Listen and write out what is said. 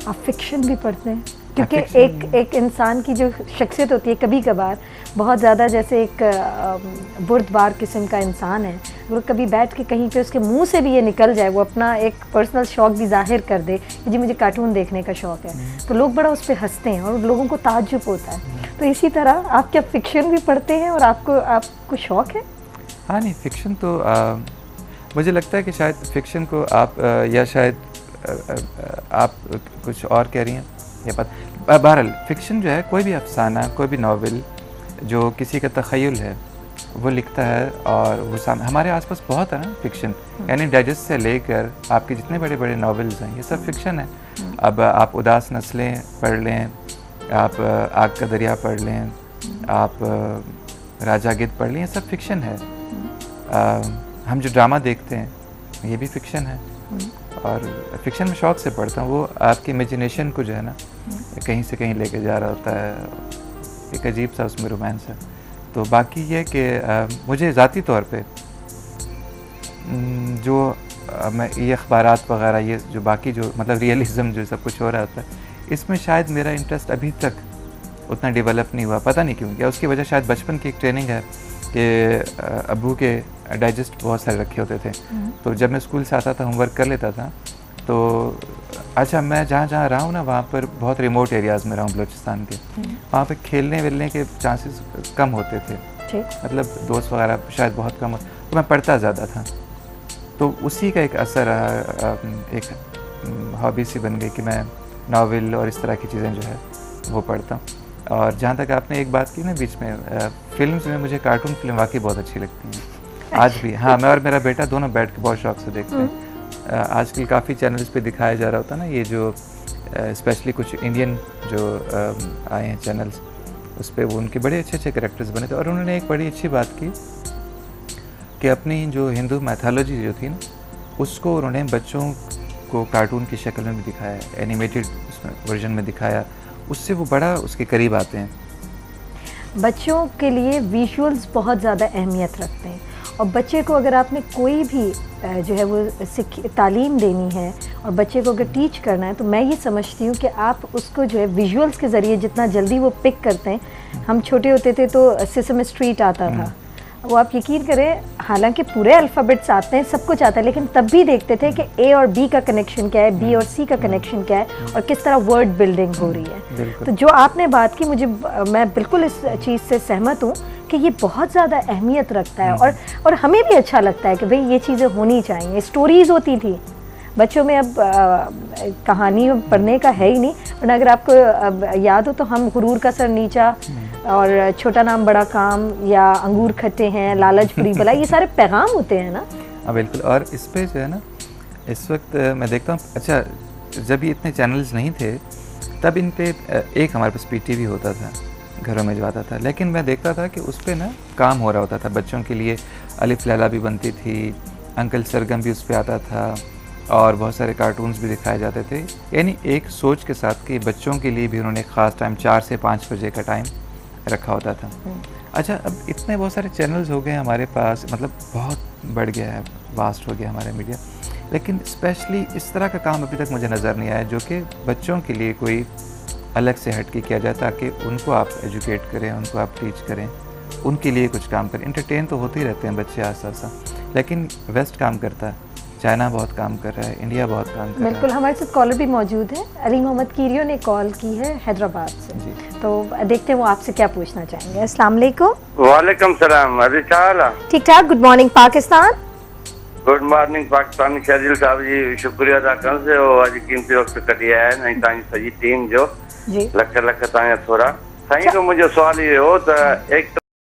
आप फिक्शन भी पढ़ते हैं? क्योंकि fiction- एक इंसान की जो शख्सियत होती है कभी कभार बहुत ज़्यादा, जैसे एक बुर्दबार किस्म का इंसान है, वो कभी बैठ के कहीं पे उसके मुंह से भी ये निकल जाए, वो अपना एक पर्सनल शौक भी जाहिर कर दे कि जी मुझे कार्टून देखने का शौक है, तो लोग बड़ा उस पर हंसते हैं और लोगों को ताज्जुब होता है। तो इसी तरह आप क्या फिक्शन भी पढ़ते हैं और आपको शौक है? हाँ नहीं, फिक्शन तो मुझे लगता है कि शायद फिक्शन को आप या शायद आप कुछ और कह रही हैं या बात, बहरहाल फिक्शन जो है कोई भी अफसाना, कोई भी नावल जो किसी का तख़य्युल है वो लिखता है और वो हमारे आसपास बहुत है ना फिक्शन, यानी डाइजेस्ट से लेकर आपके जितने बड़े बड़े नावल्स हैं ये सब फिक्शन है। अब आप उदास नस्लें पढ़ लें, आप आग का दरिया पढ़ लें, आप राजा गिद्ध पढ़ लें, ये सब फिक्शन है। हम जो ड्रामा देखते हैं ये भी फिक्शन है और फिक्शन में शौक़ से पढ़ता हूँ। वो आपकी इमेजिनेशन को जो है ना कहीं से कहीं लेके जा रहा होता है, एक अजीब सा उसमें रोमांस है। तो बाकी ये कि मुझे ज़ाती तौर पे जो मैं ये अखबारात वगैरह, ये जो बाकी जो मतलब रियलिज़म जो सब कुछ हो रहा होता है, इसमें शायद मेरा इंटरेस्ट अभी तक उतना डेवलप नहीं हुआ, पता नहीं क्यों। क्या उसकी वजह शायद बचपन की एक ट्रेनिंग है कि अब्बू के डाइजेस्ट बहुत सारे रखे होते थे, तो जब मैं स्कूल से आता था होमवर्क कर लेता था। तो अच्छा, मैं जहाँ जहाँ रहा हूँ ना वहाँ पर बहुत रिमोट एरियाज़ में रहा हूँ बलूचिस्तान के, वहाँ पे खेलने वेलने के चांसेस कम होते थे, मतलब दोस्त वगैरह शायद बहुत कम होते, तो मैं पढ़ता ज़्यादा था। तो उसी का एक असर रहा, एक हॉबी सी बन गई कि मैं नावल और इस तरह की चीज़ें जो है वो पढ़ता हूँ। और जहाँ तक आपने एक बात की ना बीच में, फिल्म्स में मुझे कार्टून फिल्म वाकई बहुत अच्छी लगती हैं आज भी। हाँ, मैं और मेरा बेटा दोनों बैठ के बहुत शौक से देखते हैं। आजकल काफ़ी चैनल्स पे दिखाया जा रहा होता है ना, ये जो स्पेशली कुछ इंडियन जो आए हैं चैनल्स, उस पर वो उनके बड़े अच्छे अच्छे कैरेक्टर्स बने थे। और उन्होंने एक बड़ी अच्छी बात की कि अपनी जो हिंदू मैथोलॉजी जो थी ना, उसको उन्होंने बच्चों को कार्टून की शक्ल में भी दिखाया, एनिमेटेड वर्जन में दिखाया, उससे वो बड़ा उसके करीब आते हैं। बच्चों के लिए विजुअल्स बहुत ज़्यादा अहमियत रखते हैं, और बच्चे को अगर आपने कोई भी जो है वो तालीम देनी है और बच्चे को अगर टीच करना है, तो मैं ये समझती हूँ कि आप उसको जो है विजुअल्स के ज़रिए जितना जल्दी वो पिक करते हैं। हम छोटे होते थे तो सिसम स्ट्रीट आता था, वो आप यकीन करें, हालांकि पूरे अल्फ़ाबेट्स आते हैं, सब कुछ आता है, लेकिन तब भी देखते थे कि ए और बी का कनेक्शन क्या है, बी और सी का कनेक्शन क्या है, और किस तरह वर्ड बिल्डिंग हो रही है। तो जो आपने बात की, मैं बिल्कुल इस चीज़ से सहमत हूँ कि ये बहुत ज़्यादा अहमियत रखता है, और हमें भी अच्छा लगता है कि भाई ये चीज़ें होनी चाहिए। स्टोरीज़ होती थी बच्चों में, अब कहानी पढ़ने का है ही नहीं, वरना अगर आपको याद हो तो हम गुरूर का सर नीचा और छोटा नाम बड़ा काम, या अंगूर खट्टे हैं, लालच बुरी बला, ये सारे पैगाम होते हैं ना। हाँ बिल्कुल। और इस पे जो है ना, इस वक्त मैं देखता हूँ, अच्छा जब ये इतने चैनल्स नहीं थे तब इन पे एक हमारे पास PTV होता था, घरों में जो आता था, लेकिन मैं देखता था कि उस पर ना काम हो रहा होता था बच्चों के लिए। अलिफ लैला भी बनती थी, अंकल सरगम भी उस पर आता था, और बहुत सारे कार्टून्स भी दिखाए जाते थे, यानी एक सोच के साथ कि बच्चों के लिए भी उन्होंने एक ख़ास टाइम 4 से 5 बजे का टाइम रखा होता था। अच्छा, अब इतने बहुत सारे चैनल्स हो गए हमारे पास, मतलब बहुत बढ़ गया है, वास्ट हो गया हमारा मीडिया, लेकिन स्पेशली इस तरह का काम अभी तक मुझे नज़र नहीं आया जो कि बच्चों के लिए कोई अलग से हट के किया जाए, ताकि उनको आप एजुकेट करें, उनको आप टीच करें, उनके लिए कुछ काम करें। इंटरटेन तो होते ही रहते हैं बच्चे आस्ता आस्ता, लेकिन वेस्ट काम करता है, चाइना बहुत काम कर रहा है, इंडिया बहुत काम कर रहा है। बिल्कुल, हमारे साथ कॉलर भी मौजूद है, अली मोहम्मद कीरियो ने कॉल की है हैदराबाद से जी। तो देखते हैं वो आपसे क्या पूछना चाहेंगे। अस्सलाम वालेकुम। वालेकुम सलाम। अभी क्या ठीक ठाक। Good morning Pakistan. Good morning Pakistani Shajil साहब जी, शुक्रिया अदा कर से आज कीमती वक्त कटिया है नहीं ताई सजी टीम जो जी, लख लख ताया थोड़ा साईं को मुझे सवाल ये हो तो एक